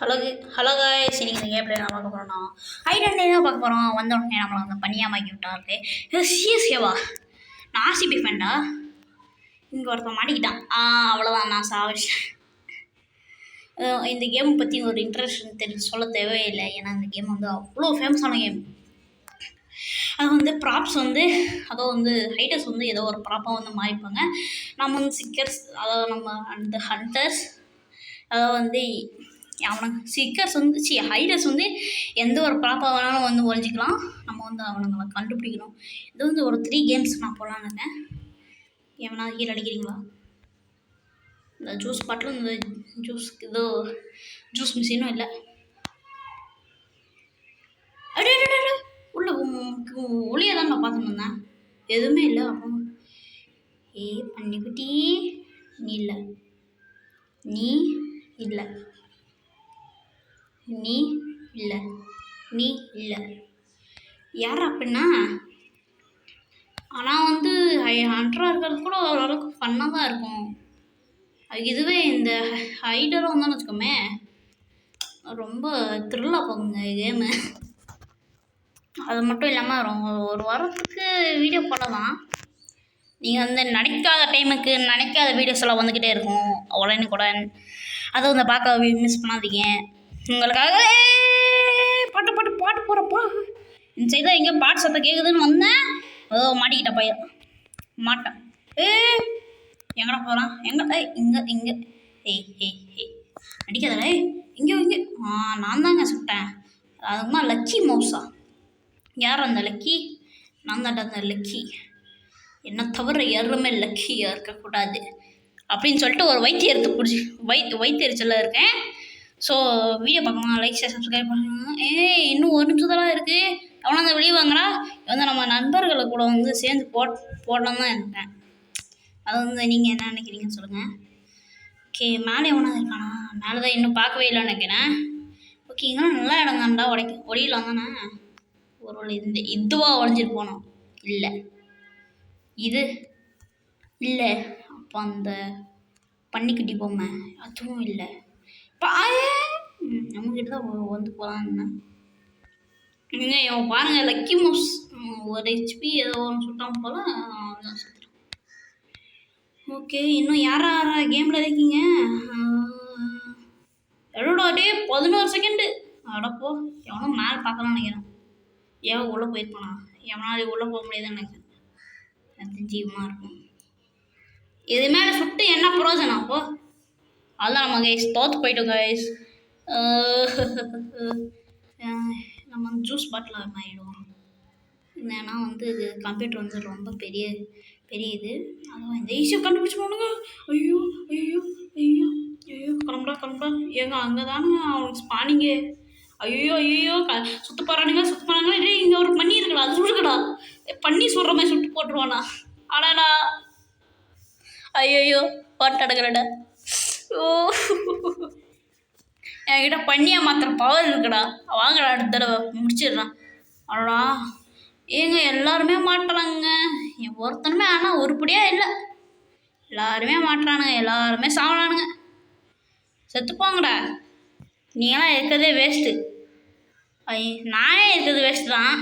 Hello hello guys, இன்னைக்கு இந்த கேப்ல என்ன பார்க்க போகிறோம்னா ஐடென்டே தான் பார்க்க போகிறோம். வந்த உடனே நம்மளை வந்து பனியாமாக்கி விட்டாரு. சிஎஸ்கேவா? நான் ஆர்சிபி ஃபேன்டா. இங்கே ஒருத்தன் மாட்டிக்கிட்டான். அவ்வளோதான், நான் சாவிச்சேன். இந்த கேம் பற்றி ஒரு இன்ட்ரெஸ்ட் சொல்ல தேவையில்லை. ஏன்னா இந்த கேம் வந்து அவ்வளோ ஃபேமஸான கேம். அது வந்து ப்ராப்ஸ் வந்து வந்து ஹைட்டர்ஸ் வந்து ஏதோ ஒரு ப்ராப்பாக வந்து மாறிப்பாங்க. நம்ம வந்து சிக்கர்ஸ், அதாவது நம்ம அந்த ஹண்டர்ஸ், அதாவது வந்து அவனுக்கு சிக்கர்ஸ் வந்து ஹைடர்ஸ் வந்து எந்த ஒரு ப்ராப்பாக வேணாலும் வந்து ஒழிஞ்சிக்கலாம். நம்ம வந்து அவனுங்களை கண்டுபிடிக்கணும். இது வந்து ஒரு 3 கேம்ஸ் நான் போகலான்னு இருக்கேன். எவனா கீழே அடிக்கிறீங்களா? இந்த ஜூஸ் பாட்டில், இந்த ஜூஸ் ஏதோ ஜூஸ் மிஷினும் இல்லை. அடே உள்ள ஒளியை தான் நான் பார்த்துட்டு இருந்தேன், எதுவுமே இல்லை. அப்போ பன்னிக்குட்டி, நீ இல்லை, நீ இல்லை, நீ இல்லை, நீ இல்லை. யார் அப்படின்னா? ஆனால் வந்து ஹண்ட்ராக இருக்கிறது கூட ஓரளவுக்கு ஃபன்னாக தான் இருக்கும். இதுவே இந்த ஹைடராக வந்தான்னு வச்சுக்கோமே, ரொம்ப த்ரில்லாக போகுங்க கேமு. அது மட்டும் இல்லாமல் ஒரு வாரத்துக்கு வீடியோ போடலாம். நீங்கள் வந்து நினைக்காத டைமுக்கு நினைக்காத வீடியோஸ் எல்லாம் வந்துக்கிட்டே இருக்கும் உடனுக்குடன். அதை வந்து பார்க்க மிஸ் பண்ணாதீங்க. உங்களுக்காக பாட்டு பாட்டு பாட்டு போகிறப்பா இந்த சைடு எங்கேயோ பாட்டு சத்தம் கேட்குதுன்னு வந்தேன். மாட்டிக்கிட்ட பையன் மாட்டேன். எங்கடா போகிறான்? இங்கே இங்கே அடிக்காதடா. இங்கே நான் தாங்க சுட்டேன். அதுமா லக்கி மவுஸா? யார் அந்த லக்கி? நான் தான்டா அந்த லக்கி. என்ன தவிர யாருமே லக்கியாக இருக்கக்கூடாது அப்படின்னு சொல்லிட்டு ஒரு வைத்தியத்தை பிடிச்சி வைத்தியரிச்சலில் இருக்கேன். ஸோ வீடியோ பார்க்கணும், லைக் ஷேர் சப்ஸ்கிரைப் பண்ணுங்க. இன்னும் ஒரு நிமிஷத்தெல்லாம் இருக்குது. எவனா அந்த வெளியே வாங்கடா. வந்து நம்ம நண்பர்களை கூட வந்து சேர்ந்து போடலாம் தான் இருக்கேன். அது வந்து நீங்கள் என்ன நினைக்கிறீங்கன்னு சொல்லுங்கள். ஓகே, மேலே எவனா இருக்கானா? மேலே தான் இன்னும் பார்க்கவே இல்லைன்னு நினைக்கிறேன். ஓகே, இங்கெல்லாம் நல்லா இடம் தான்டா, ஒடியலாம் தானே. ஒரு இதுவாக உடஞ்சிட்டு போனோம். இல்லை, இது இல்லை. அப்போ அந்த பன்னிக்குட்டி பொம்மை அதுவும் இல்லை. நம்மக்கிட்ட தான் வந்து போகலான்னு நீங்கள் பாருங்கள். லக்கி மவுஸ் ஒரு HP ஏதோ ஒன்று சுட்டாமல் போல சுற்றுறோம். ஓகே, இன்னும் யாரா கேமில் இருக்கீங்க? எவ்வளோடா? 11 செகண்டு. அடப்போ, எவனும் மேலே பார்க்கலாம்னு நினைக்கிறேன். உள்ளே போயிருப்பானா? எவனாலும் உள்ளே போக முடியாதுன்னு நினைக்கிறேன். ஜீவமாக இருக்கும். இது மேலே சுட்டு என்ன பிரயோஜனம்? அப்போ அதுதான் நம்ம கைஸ் தோற்று போயிட்டோம் கைஸ். நம்ம வந்து ஜூஸ் பாட்டில் மாறிடுவோம். ஏன்னா வந்து இது கம்ப்யூட்டர் வந்து ரொம்ப பெரிய இது. அதுவும் இந்த ஈஸியாக கண்டுபிடிச்சி போனுங்க. ஐயோ ஐயோ ஐயோ ஐயோ, கிளம்புடா. ஏங்க அங்கே தானுங்க அவனுக்கு ஸ்பானிங்க. ஐயோ சுற்று போகிறானுங்க. இங்கே ஒரு பண்ணி இருக்குடா, அது சுடுக்கடா. பண்ணி சுடுற மாதிரி சுட்டு போட்டுருவானா? ஆனாடா, ஐயோ பாட்டு அடக்கிறடா. என்கிட்ட பண்ணியாக மாத்திர பவர் இருக்குடா. வாங்கடா, அடுத்த தடவை முடிச்சிடுறான். அடடா, ஏங்க எல்லாருமே மாட்டுறாங்க. ஒருத்தனுமே ஆனால் உருப்படியாக இல்லை. எல்லாருமே மாட்டுறானுங்க, எல்லாருமே சாப்பிடானுங்க. செத்துப்பாங்கடா. நீங்களாம் இருக்கிறதே வேஸ்ட்டு. நானே இருக்கிறது வேஸ்ட்டு தான்.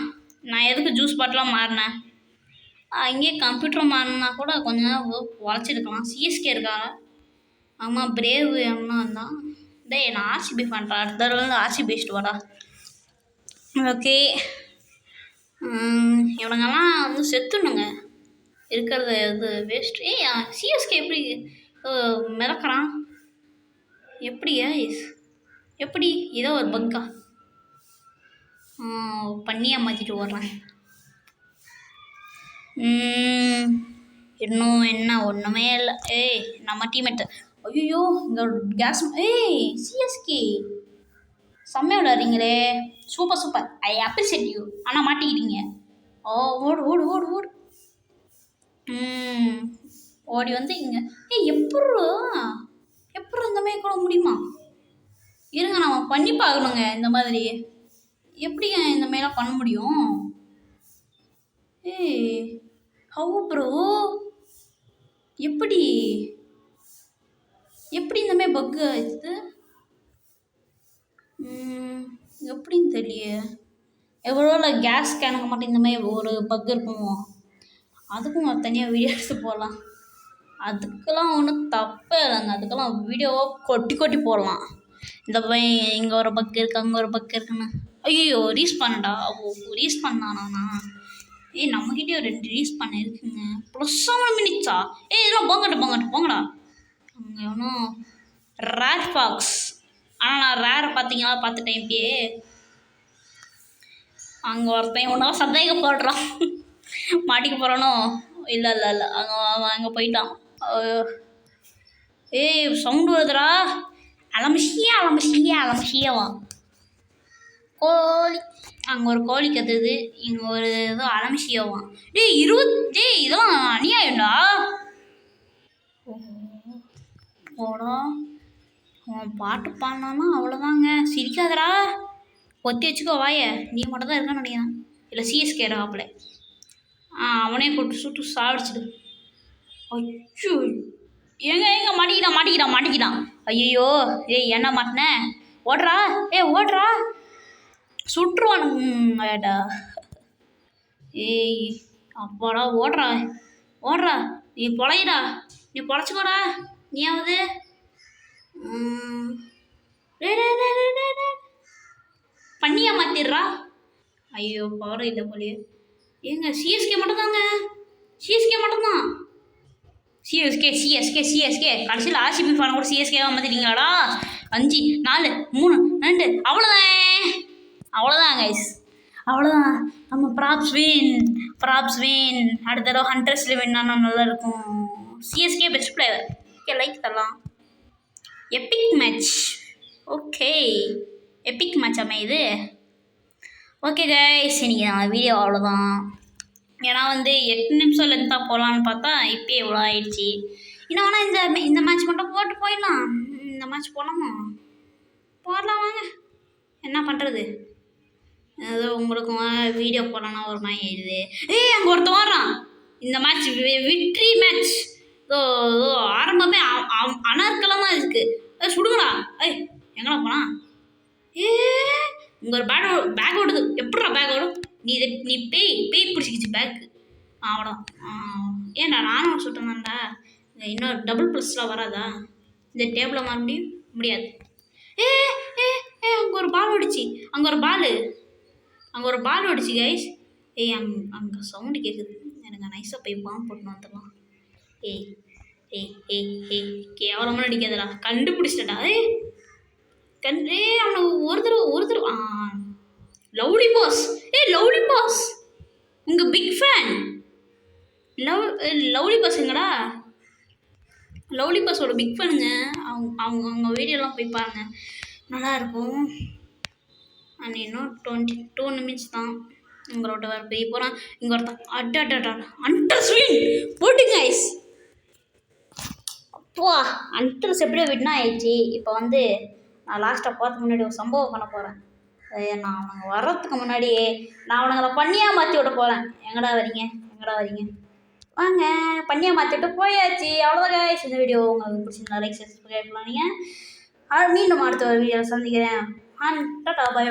நான் எதுக்கு ஜூஸ் பாட்டெலாம் மாறினேன்? அங்கேயே கம்ப்யூட்டர் மாறினா கூட கொஞ்ச நேரம் உழைச்சிருக்கலாம். சிஎஸ்கே இருக்காங்க. ஆமாம், பிரேவ் எம்னா தான். நான் ஆர்சிபி ஃபேன்டா. அடுத்த தடவை ஆர்சிபி வச்சுட்டு வாடா. ஓகே, இவனுங்கெல்லாம் வந்து செத்துணுங்க. இருக்கிறது இது வேஸ்ட்டு. சிஎஸ்கே எப்படி மிதக்கிறான்? எப்படி ஏதோ ஒரு பக்கா பண்ணியாக மாற்றிட்டு ஓடுறேன். இன்னும் என்ன ஒன்றுமே இல்லை. நம்ம டீம்மேட்டு. ஐயோ, இங்கே கேஸ். சிஎஸ்கே செம்மையாக விளையாடுறீங்களே. சூப்பர். I appreciate you. ஆனால் மாட்டிக்கிட்டீங்க. ஓடு ஓடி வந்து இங்கே. எப்படி இந்த மாதிரி கூட முடியுமா? இருங்க, நம்ம பண்ணி பார்க்கணுங்க. இந்த மாதிரி எப்படிங்க இந்த மாதிரிலாம் பண்ண முடியும்? ஹவு ப்ரோ, எப்படி இந்த மாதிரி பக்கு ஆயிடுது? எப்படின்னு தெரியலையே. எவ்வளோ கேஸ் கேனுக்கு மட்டும் இந்த மாதிரி ஒரு பக் இருக்குமோ, அதுக்கும் தனியாக வீடியோ எடுத்து போடலாம். அதுக்கெல்லாம் ஒன்றும் தப்பே இல்லைங்க. அதுக்கெல்லாம் வீடியோவாக கொட்டி கொட்டி போடலாம். இந்த பையன் இங்கே ஒரு பக் இருக்குது, அங்கே ஒரு பக் இருக்குன்னு. ஐயோ ரீஸ் பண்ணடா. ரீஸ் பண்ணானா? நம்மக்கிட்டே ஒரு 2 ரீஸ் பண்ண இருக்குங்க. +7 மினிட்ஸா? இதெல்லாம் போங்கடா. அங்கே ஒன்றும் ரேர் ஃபாக்ஸ். ஆனால் நான் ரேரை பார்த்தீங்களா, பார்த்துட்டேன் இப்பயே. அங்கே ஒருத்தன் ஒன்றா சந்தேகப்படுறான். மாட்டிக்க போகிறானோ? இல்லை அங்கே போயிட்டான். சவுண்டு வருதுடா. அலமசியாவான் கோழி. அங்கே ஒரு கோழி கத்துது, இங்கே ஒரு ஏதோ அலமசியாவான். இதெல்லாம் அநியாயம்டா. போடா, அவன் பாட்டு பாடினான்னா அவ்வளோதாங்க. சிரிக்காதடா, பொத்தி வச்சுக்கோ வாய. நீ மட்டும் தான் இருக்கான்னு நினைக்கிறேன். இல்லை சிஎஸ்கே ராப்பில் அவனே கூப்பிட்டு சுட்டு சாடிச்சிடு. அச்சோ, எங்க மாட்டிக்கிட்டான். ஐயோ என்ன மாட்டினேன்? ஓடுறா சுட்டுருவானுங்கடா. அப்பாடா, ஓடுறா நீ பொழையிடா, நீ பொழைச்சிக்கோடா. நீயாவது பண்ணியா மாத்திடுறா. ஐயோ பவர் இல்லை போலியே. சிஎஸ்கே மட்டும்தாங்க. சிஎஸ்கே கடைசியில் ஆர்சிபி ஃபேன் கூட சிஎஸ்கேவாக மாற்றிட்டீங்களாடா. 5 4 3 2 அவ்வளோதான் கைஸ். அவ்வளோதான். நம்ம ப்ராப்ஸ் வின். அடுத்த தடவை ஹண்டர்ஸில் வின் ஆனால் நல்லாயிருக்கும். CSK best player. Okay, like தரலாம். Epic match. Okay, epic match அமையுது. ஓகே கைஸ், இன்றைக்கி நான் வீடியோ அவ்வளோதான். ஏன்னா 8 நிமிஷம் லென்த்தாக போகலான்னு பார்த்தா இப்போயே இவ்வளோ ஆயிடுச்சு. இன்னும் ஆனால் இந்த மேட்ச் மட்டும் போட்டு போயிடலாம். இந்த மேட்ச் போடலாமா? போடலாம் வாங்க. என்ன பண்ணுறது, ஏதோ உங்களுக்கும் வீடியோ போடலான்னா ஒரு மாதிரி எழுது. அங்கே ஒருத்தன் வர்றான். இந்த மேட்ச் விக்ட்ரி மேட்ச். ஆரம்பமே அனர்க்கலமாக இருக்குது. சுடுங்கடா. எங்கடா போனா? இங்கே ஒரு பேக் ஓடுது. எப்படா பேக் ஓடும்? நீ பேய் பிடிச்சிக்கிச்சு பேக்கு. அவ்வளோதான். ஏன்டா நானும் சுட்டேன்டா. இன்னும் டபுள் +லாம் வராதா? இந்த டேபிளை மாற முடியாது. அங்கே ஒரு பால் ஓடிச்சு. அங்கே ஒரு பால் ஓடிச்சு கைஸ். அங்கே சவுண்டு கேட்குது. எனக்கு நைஸாக போய் பாம்பு போட்டு வந்துடலாம். கேவலமாக நடிக்காதடா. கண்டுபிடிச்சிட்டடா. அவனை ஒரு தடவை லவ்லி பாஸ் உங்கள் பிக் ஃபேன். லவ்லி பாஸுங்கடா. லவ்லி பாஸோட பிக் ஃபேனுங்க. அவங்க வீடியோலாம் போய் பாருங்க, நல்லாயிருக்கும். அண்ட் இன்னும் 22 நிமிட்ஸ் தான். உங்களோட வர போய் போகிறான். இங்கே ஒருத்தன் அண்டர்ஸ் வின் போட்டுங்க ஐஸ். அப்பா அண்டர்ஸ் எப்படியோ வின்னா ஆயிடுச்சு. இப்போ நான் லாஸ்ட்டாக பார்த்து முன்னாடி ஒரு சம்பவம் பண்ண போகிறேன். நான் அவனுங்க வர்றதுக்கு முன்னாடியே நான் அவனுங்களை பண்ணியாக மாற்றி விட போகிறேன். எங்கடா வரீங்க வாங்க. பண்ணியாக மாற்றி விட்டு போயாச்சு. அவ்வளோதான் கைஸ். இந்த வீடியோ உங்களுக்கு பிடிச்சிருந்தா லைக் சப்ஸ்கிரைப் பண்ணீங்க. மீண்டும் அடுத்த ஒரு வீடியோவில் சந்திக்கிறேன். டாடா, பை.